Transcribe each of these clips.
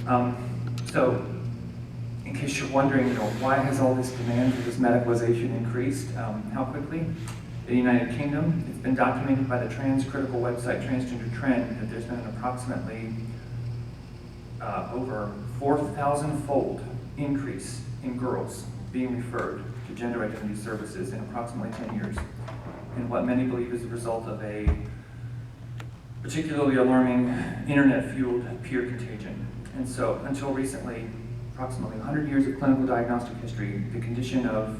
So, in case you're wondering, why has all this demand for this medicalization increased? How quickly? In the United Kingdom, it's been documented by the trans-critical website Transgender Trend that there's been an approximately over 4,000-fold increase in girls being referred to gender identity services in approximately 10 years, in what many believe is the result of a particularly alarming internet-fueled peer contagion. And so, until recently, approximately 100 years of clinical diagnostic history, the condition of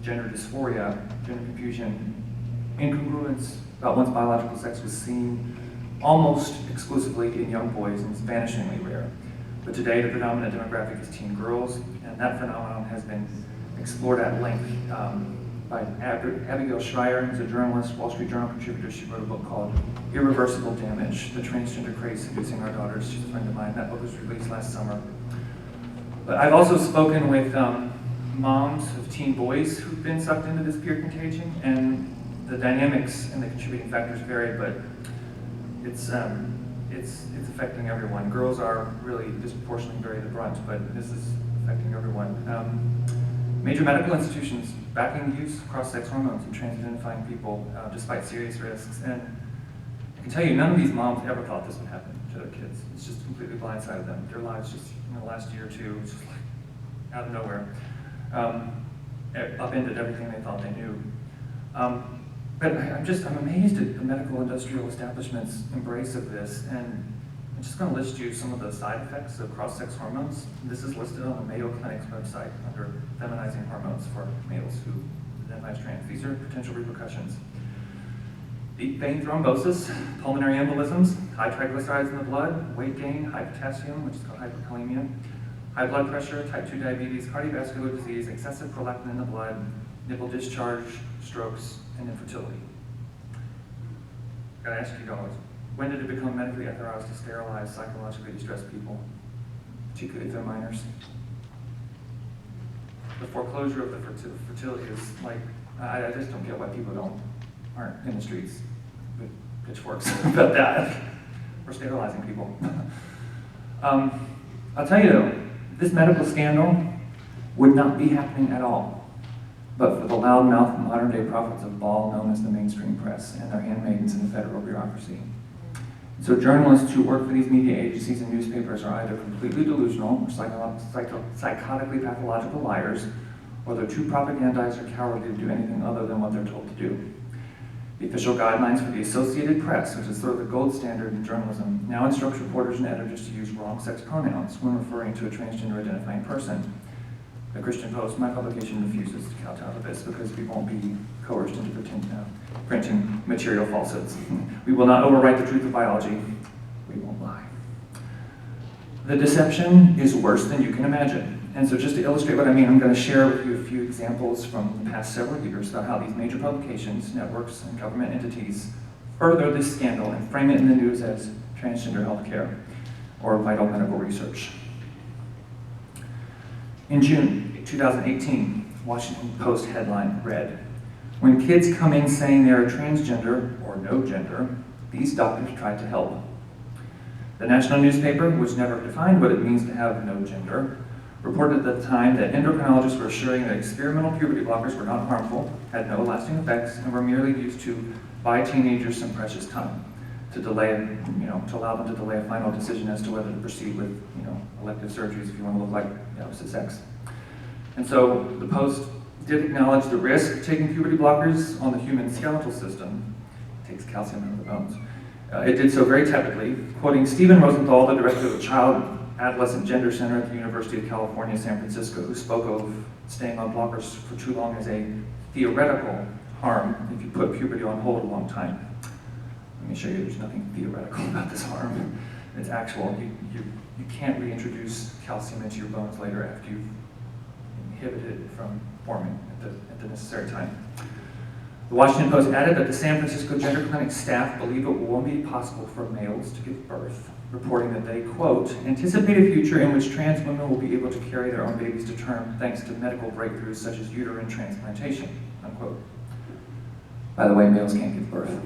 gender dysphoria, gender confusion, incongruence about one's biological sex was seen almost exclusively in young boys and is vanishingly rare. But today, the predominant demographic is teen girls, and that phenomenon has been explored at length by Abigail Schreier, who's a journalist, Wall Street Journal contributor. She wrote a book called Irreversible Damage, The Transgender Craze Seducing Our Daughters. She's a friend of mine. That book was released last summer. But I've also spoken with moms of teen boys who've been sucked into this peer contagion, and the dynamics and the contributing factors vary, but it's affecting everyone. Girls are really disproportionately bearing the brunt, but this is affecting everyone. Major medical institutions backing the use of cross-sex hormones in trans-identifying people despite serious risks. And I can tell you, none of these moms ever thought this would happen to their kids. It's just completely blindsided them. Their lives just, in the last year or two, it's just like out of nowhere, upended everything they thought they knew. But I'm amazed at the medical industrial establishment's embrace of this, and I'm just going to list you some of the side effects of cross-sex hormones. This is listed on the Mayo Clinic's website under feminizing hormones for males who identify as trans. These are potential repercussions: deep vein thrombosis, pulmonary embolisms, high triglycerides in the blood, weight gain, high potassium, which is called hyperkalemia, high blood pressure, type 2 diabetes, cardiovascular disease, excessive prolactin in the blood, nipple discharge, strokes, and infertility. Gotta ask you guys, when did it become medically authorized to sterilize psychologically distressed people, particularly if they're minors? The foreclosure of the fertility is like, I just don't get why people aren't in the streets with pitchforks about that. We're sterilizing people. I'll tell you though, this medical scandal would not be happening at all but for the loudmouth modern-day prophets of Baal known as the mainstream press and their handmaidens in the federal bureaucracy. So journalists who work for these media agencies and newspapers are either completely delusional or psychotically pathological liars, or they're too propagandized or cowardly to do anything other than what they're told to do. The official guidelines for the Associated Press, which is sort of the gold standard in journalism, now instructs reporters and editors to use wrong sex pronouns when referring to a transgender identifying person. The Christian Post, my publication, refuses to kowtow to this because we won't be coerced into printing material falsehoods. We will not overwrite the truth of biology. We won't lie. The deception is worse than you can imagine. And so just to illustrate what I mean, I'm going to share with you a few examples from the past several years about how these major publications, networks, and government entities further this scandal and frame it in the news as transgender healthcare or vital medical research. In June 2018, Washington Post headline read, "When kids come in saying they're transgender or no gender, these doctors try to help." The national newspaper, which never defined what it means to have no gender, reported at the time that endocrinologists were assuring that experimental puberty blockers were not harmful, had no lasting effects, and were merely used to buy teenagers some precious time to allow them to delay a final decision as to whether to proceed with, elective surgeries if you want to look like the opposite sex. And so the Post did acknowledge the risk of taking puberty blockers on the human skeletal system. It takes calcium out of the bones. It did so very tepidly, quoting Stephen Rosenthal, the director of the Child Adolescent Gender Center at the University of California, San Francisco, who spoke of staying on blockers for too long as a theoretical harm if you put puberty on hold a long time. Let me show you there's nothing theoretical about this harm. It's actual. You can't reintroduce calcium into your bones later after you've inhibited it from forming at the necessary time. The Washington Post added that the San Francisco Gender Clinic staff believe it won't be possible for males to give birth, reporting that they, quote, "anticipate a future in which trans women will be able to carry their own babies to term thanks to medical breakthroughs such as uterine transplantation," unquote. By the way, males can't give birth.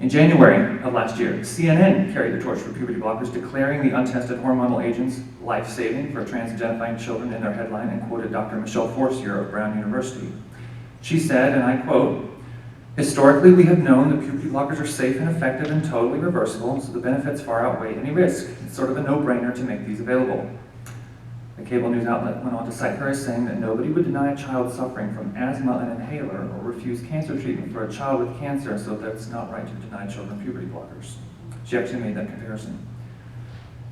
In January of last year, CNN carried the torch for puberty blockers, declaring the untested hormonal agents life-saving for trans-identifying children in their headline, and quoted Dr. Michelle Forcier of Brown University. She said, and I quote, "Historically, we have known that puberty blockers are safe and effective and totally reversible, so the benefits far outweigh any risk. It's sort of a no-brainer to make these available." The cable news outlet went on to cite her as saying that nobody would deny a child suffering from asthma an inhaler or refuse cancer treatment for a child with cancer, so that's not right to deny children puberty blockers. She actually made that comparison.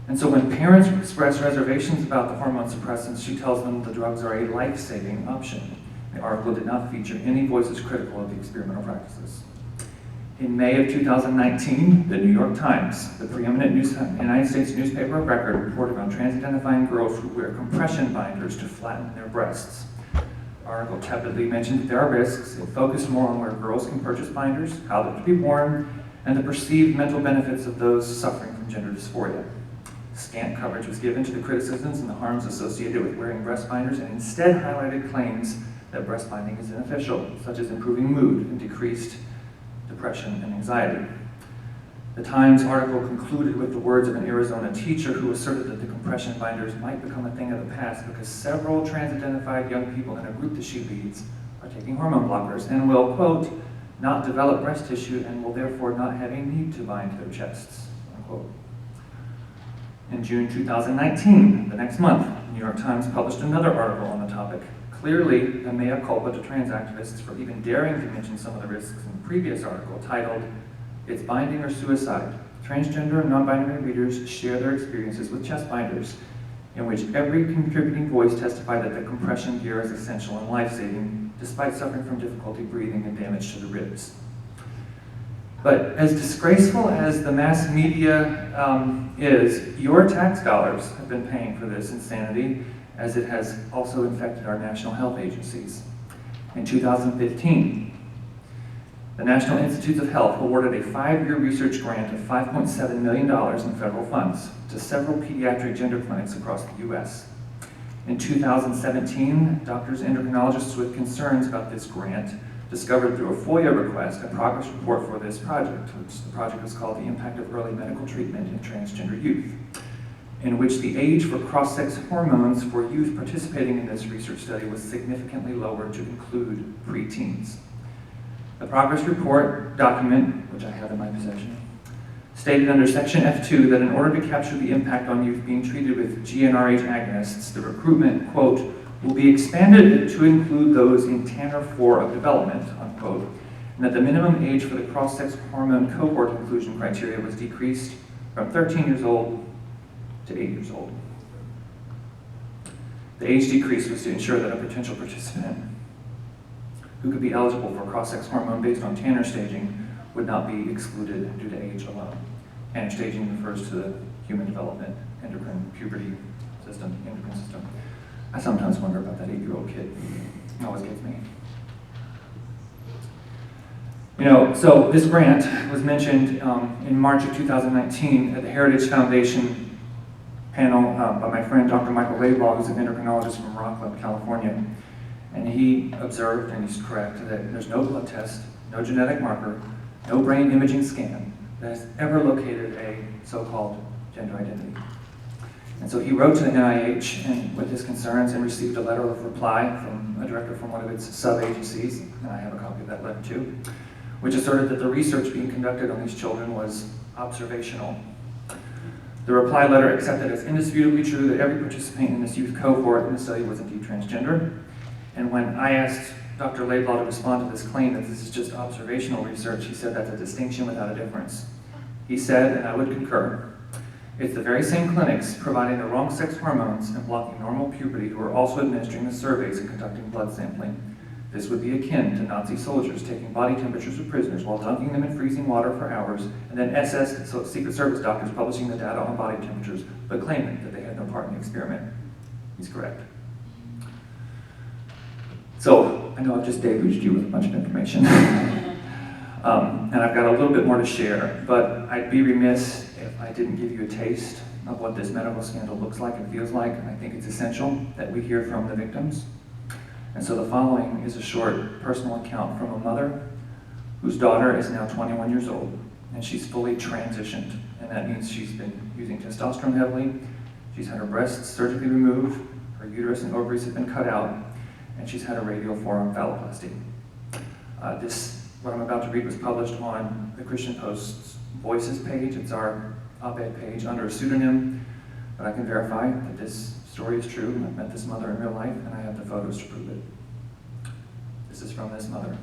And so when parents express reservations about the hormone suppressants, she tells them the drugs are a life-saving option. The article did not feature any voices critical of the experimental practices. In May of 2019, the New York Times, the preeminent United States newspaper of record, reported on trans-identifying girls who wear compression binders to flatten their breasts. The article tepidly mentioned that there are risks. It focused more on where girls can purchase binders, how they're to be worn, and the perceived mental benefits of those suffering from gender dysphoria. Scant coverage was given to the criticisms and the harms associated with wearing breast binders, and instead highlighted claims that breast binding is beneficial, such as improving mood and decreased depression and anxiety. The Times article concluded with the words of an Arizona teacher who asserted that the compression binders might become a thing of the past because several trans-identified young people in a group that she leads are taking hormone blockers and will, quote, not develop breast tissue and will therefore not have a need to bind their chests, unquote. In June 2019, the next month, the New York Times published another article on the topic. Clearly, a mea culpa to trans activists for even daring to mention some of the risks in the previous article titled, "It's Binding or Suicide. Transgender and non-binary readers share their experiences with chest binders," in which every contributing voice testified that the compression gear is essential and life-saving, despite suffering from difficulty breathing and damage to the ribs. But as disgraceful as the mass media is, your tax dollars have been paying for this insanity, as it has also infected our national health agencies. In 2015, the National Institutes of Health awarded a 5-year research grant of $5.7 million in federal funds to several pediatric gender clinics across the US. In 2017, doctors and endocrinologists with concerns about this grant discovered through a FOIA request a progress report for this project, which the project was called The Impact of Early Medical Treatment in Transgender Youth, in which the age for cross-sex hormones for youth participating in this research study was significantly lowered to include preteens. The progress report document, which I have in my possession, stated under Section F2 that in order to capture the impact on youth being treated with GnRH agonists, the recruitment, quote, will be expanded to include those in Tanner 4 of development, unquote, and that the minimum age for the cross-sex hormone cohort inclusion criteria was decreased from 13 years old to 8 years old. The age decrease was to ensure that a potential participant who could be eligible for cross-sex hormone based on Tanner staging would not be excluded due to age alone. Tanner staging refers to the human development endocrine puberty system, endocrine system. I sometimes wonder about that 8-year-old kid. It always gets me. You know, so this grant was mentioned in March of 2019 at the Heritage Foundation panel by my friend Dr. Michael Laidlaw, who's an endocrinologist from Rockland, California. And he observed, and he's correct, that there's no blood test, no genetic marker, no brain imaging scan that has ever located a so-called gender identity. And so he wrote to the NIH and with his concerns and received a letter of reply from a director from one of its sub-agencies, and I have a copy of that letter too, which asserted that the research being conducted on these children was observational. The reply letter accepted as indisputably true that every participant in this youth cohort in the study was indeed transgender. And when I asked Dr. Laidlaw to respond to this claim that this is just observational research, he said that's a distinction without a difference. He said, and I would concur, it's the very same clinics providing the wrong sex hormones and blocking normal puberty who are also administering the surveys and conducting blood sampling. This would be akin to Nazi soldiers taking body temperatures of prisoners while dunking them in freezing water for hours, and then SS, so Secret Service doctors, publishing the data on body temperatures, but claiming that they had no part in the experiment. He's correct. So, I know I've just deluged you with a bunch of information. And I've got a little bit more to share, but I'd be remiss if I didn't give you a taste of what this medical scandal looks like and feels like, and I think it's essential that we hear from the victims. And so the following is a short personal account from a mother whose daughter is now 21 years old, and she's fully transitioned. And that means she's been using testosterone heavily, she's had her breasts surgically removed, her uterus and ovaries have been cut out, and she's had a radial forearm phalloplasty. What I'm about to read was published on the Christian Post's Voices page. It's our op-ed page under a pseudonym, but I can verify that this story is true. I've met this mother in real life, and I have the photos to prove it. This is from this mother.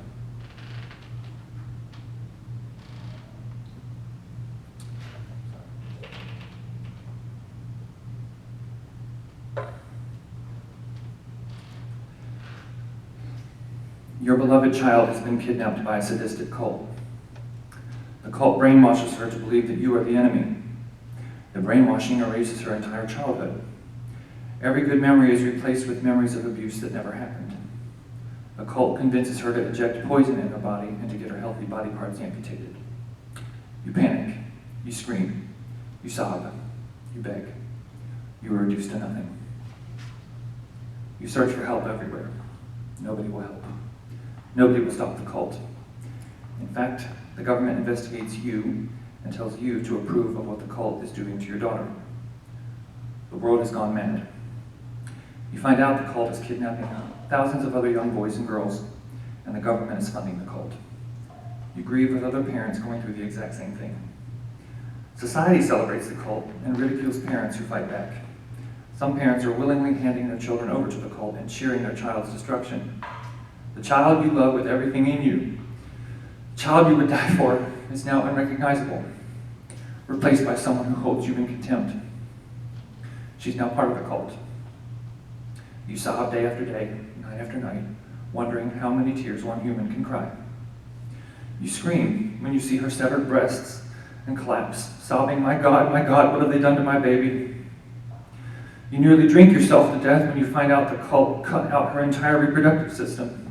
Your beloved child has been kidnapped by a sadistic cult. The cult brainwashes her to believe that you are the enemy. The brainwashing erases her entire childhood. Every good memory is replaced with memories of abuse that never happened. The cult convinces her to inject poison in her body and to get her healthy body parts amputated. You panic, you scream, you sob, you beg. You are reduced to nothing. You search for help everywhere. Nobody will help. Nobody will stop the cult. In fact, the government investigates you and tells you to approve of what the cult is doing to your daughter. The world has gone mad. You find out the cult is kidnapping thousands of other young boys and girls, and the government is funding the cult. You grieve with other parents going through the exact same thing. Society celebrates the cult and ridicules parents who fight back. Some parents are willingly handing their children over to the cult and cheering their child's destruction. The child you love with everything in you, the child you would die for, is now unrecognizable, replaced by someone who holds you in contempt. She's now part of the cult. You sob day after day, night after night, wondering how many tears one human can cry. You scream when you see her severed breasts and collapse, sobbing, my God, what have they done to my baby? You nearly drink yourself to death when you find out the cult cut out her entire reproductive system.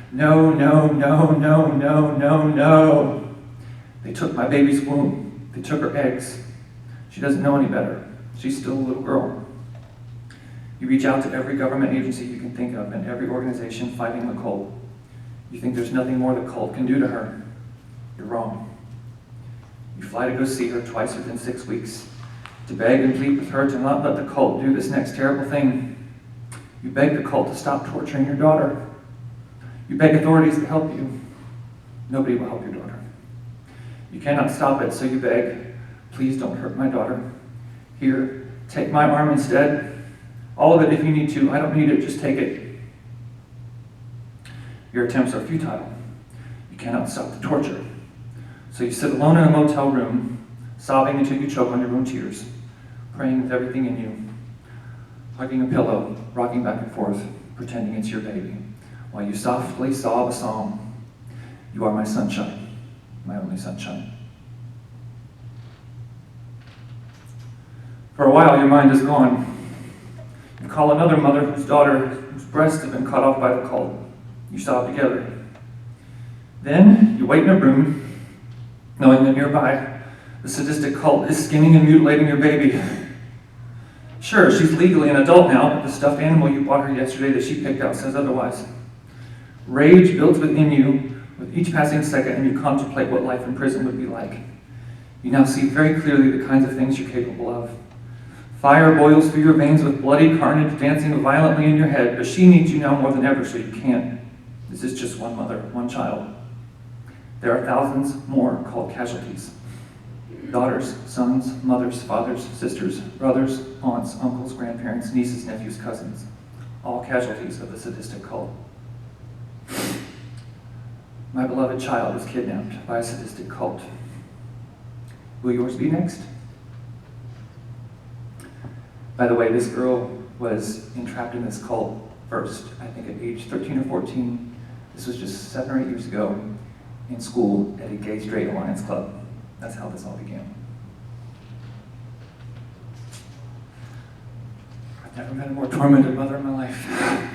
No, no, no, no, no, no, no. They took my baby's womb. They took her eggs. She doesn't know any better. She's still a little girl. You reach out to every government agency you can think of and every organization fighting the cult. You think there's nothing more the cult can do to her. You're wrong. You fly to go see her twice within 6 weeks, to beg and plead with her to not let the cult do this next terrible thing. You beg the cult to stop torturing your daughter. You beg authorities to help you. Nobody will help your daughter. You cannot stop it, so you beg, please don't hurt my daughter. Here, take my arm instead. All of it if you need to. I don't need it, just take it. Your attempts are futile. You cannot stop the torture. So you sit alone in a motel room, sobbing until you choke on your own tears, praying with everything in you, hugging a pillow, rocking back and forth, pretending it's your baby, while you softly sob a song. You are my sunshine, my only sunshine. For a while, your mind is gone. You call another mother whose daughter, whose breasts have been cut off by the cult. You sob together. Then you wait in a room, knowing that nearby, the sadistic cult is skinning and mutilating your baby. Sure, she's legally an adult now, but the stuffed animal you bought her yesterday that she picked out says otherwise. Rage builds within you with each passing second, and you contemplate what life in prison would be like. You now see very clearly the kinds of things you're capable of. Fire boils through your veins with bloody carnage dancing violently in your head, but she needs you now more than ever, so you can't. This is just one mother, one child. There are thousands more called casualties. Daughters, sons, mothers, fathers, sisters, brothers, aunts, uncles, grandparents, nieces, nephews, cousins. All casualties of the sadistic cult. My beloved child was kidnapped by a sadistic cult. Will yours be next? By the way, this girl was entrapped in this cult first, I think at age 13 or 14. This was just 7 or 8 years ago in school at a gay straight alliance club. That's how this all began. I've never met a more tormented mother in my life.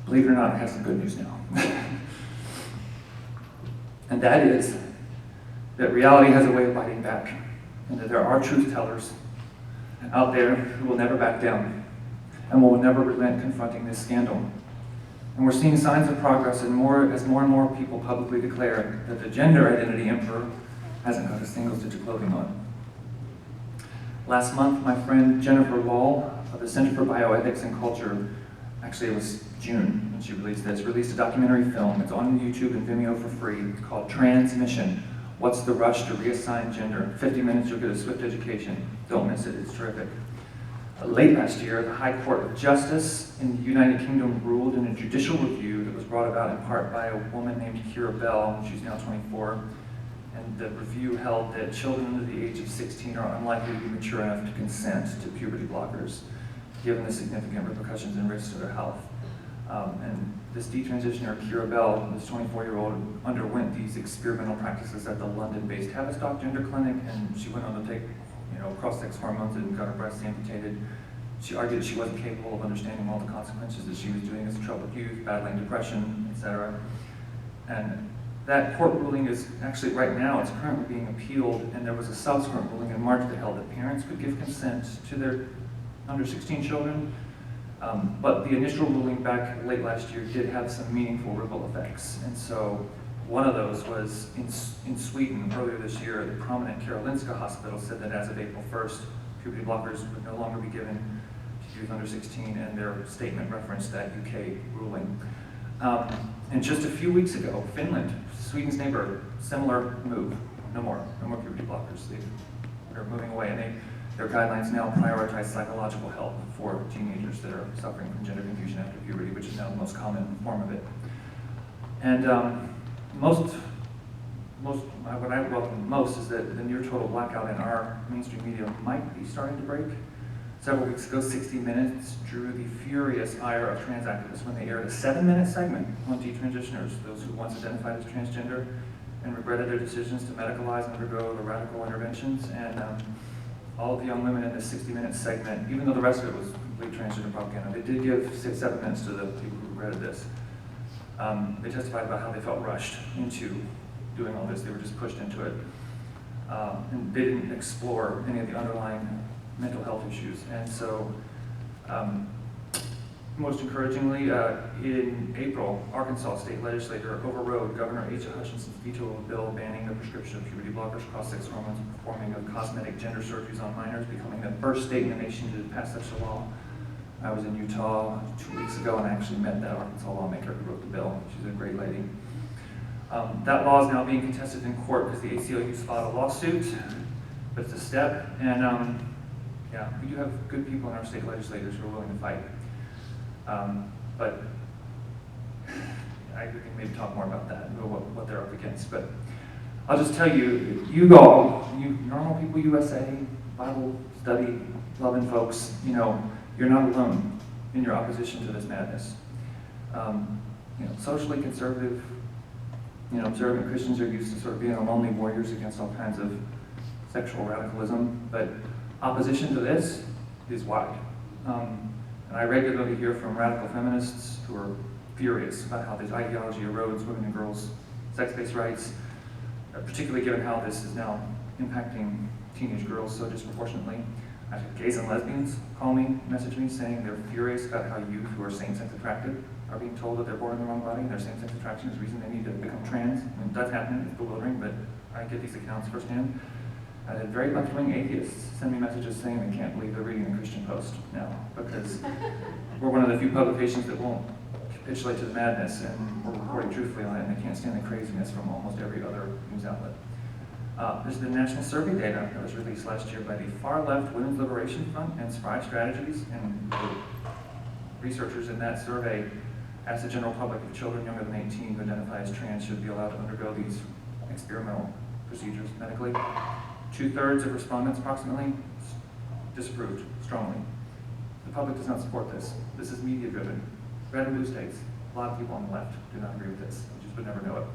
Believe it or not, I have some good news now. And that is that reality has a way of biting back, and that there are truth tellers out there who will never back down and will never relent confronting this scandal. And we're seeing signs of progress as more and more people publicly declare that the gender identity emperor hasn't got a single stitch of clothing on. Last month, my friend Jennifer Law of the Center for Bioethics and Culture, actually it was June when she released a documentary film. It's on YouTube and Vimeo for free called Transmission: What's the Rush to Reassign Gender? 50 minutes, you'll get a swift education. Don't miss it, it's terrific. Late last year, the High Court of Justice in the United Kingdom ruled in a judicial review that was brought about in part by a woman named Kira Bell. She's now 24. And the review held that children under the age of 16 are unlikely to be mature enough to consent to puberty blockers, given the significant repercussions and risks to their health. And this detransitioner, Kira Bell, this 24-year-old, underwent these experimental practices at the London-based Tavistock Gender Clinic, and she went on to take cross-sex hormones and got her breasts amputated. She argued that she wasn't capable of understanding all the consequences that she was doing as a troubled youth, battling depression, etc. And that court ruling is actually, right now, it's currently being appealed, and there was a subsequent ruling in March that held that parents could give consent to their under 16 children. But the initial ruling back late last year did have some meaningful ripple effects. And so one of those was in Sweden earlier this year, the prominent Karolinska Hospital said that as of April 1st, puberty blockers would no longer be given to youth under 16, and their statement referenced that UK ruling. And just a few weeks ago, Finland, Sweden's neighbor, similar move. No more puberty blockers. They're moving away, and their guidelines now prioritize psychological help for teenagers that are suffering from gender confusion after puberty, which is now the most common form of it. And what I welcome most is that the near total blackout in our mainstream media might be starting to break. Several weeks ago, 60 Minutes drew the furious ire of trans activists when they aired a 7-minute segment on detransitioners, those who once identified as transgender and regretted their decisions to medicalize and undergo the radical interventions. And all of the young women in this 60-minute segment, even though the rest of it was complete transgender propaganda, they did give 7 minutes to the people who regretted this. They testified about how they felt rushed into doing all this. They were just pushed into it. And they didn't explore any of the underlying mental health issues. And so, most encouragingly, in April, Arkansas state legislature overrode Governor Asa Hutchinson's veto of a bill banning the prescription of puberty blockers, cross-sex hormones, and performing of cosmetic gender surgeries on minors, becoming the first state in the nation to pass such a law. I was in Utah 2 weeks ago, and I actually met that Arkansas lawmaker who wrote the bill. She's a great lady. That law is now being contested in court because the ACLU's filed a lawsuit, but it's a step, and yeah, we do have good people in our state legislators who are willing to fight. But I can maybe talk more about that and what they're up against. But I'll just tell you, you all, you normal people USA, Bible study, loving folks, you're not alone in your opposition to this madness. Socially conservative, observant Christians are used to sort of being lonely warriors against all kinds of sexual radicalism, but opposition to this is wide. And I regularly hear from radical feminists who are furious about how this ideology erodes women and girls' sex-based rights, particularly given how this is now impacting teenage girls so disproportionately. I've had gays and lesbians call me, message me, saying they're furious about how youth who are same-sex attracted are being told that they're born in the wrong body and their same-sex attraction is the reason they need to become trans. I mean, that's happening, it's bewildering, but I get these accounts firsthand. I had very left-wing atheists send me messages saying they can't believe they're reading the Christian Post now, because we're one of the few publications that won't capitulate to the madness, and we're reporting truthfully on it, and they can't stand the craziness from almost every other news outlet. There's the national survey data that was released last year by the far-left Women's Liberation Front and Spry Strategies, and the researchers in that survey asked the general public if children younger than 18 who identify as trans should be allowed to undergo these experimental procedures medically. 2/3 of respondents, approximately, disapproved strongly. The public does not support this. This is media-driven. Red and blue states, a lot of people on the left do not agree with this. You just would never know it.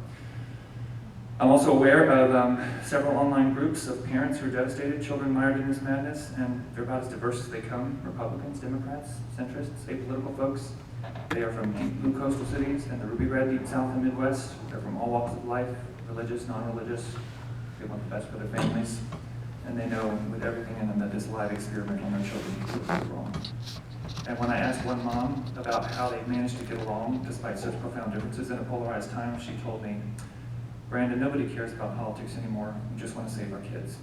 I'm also aware of several online groups of parents who are devastated, children mired in this madness, and they're about as diverse as they come. Republicans, Democrats, centrists, apolitical folks. They are from deep blue coastal cities and the ruby red deep south and Midwest. They're from all walks of life, religious, non-religious. They want the best for their families, and they know with everything in them that this live experiment on their children is wrong. And when I asked one mom about how they managed to get along despite such profound differences in a polarized time, she told me, "Brandon, nobody cares about politics anymore. We just want to save our kids."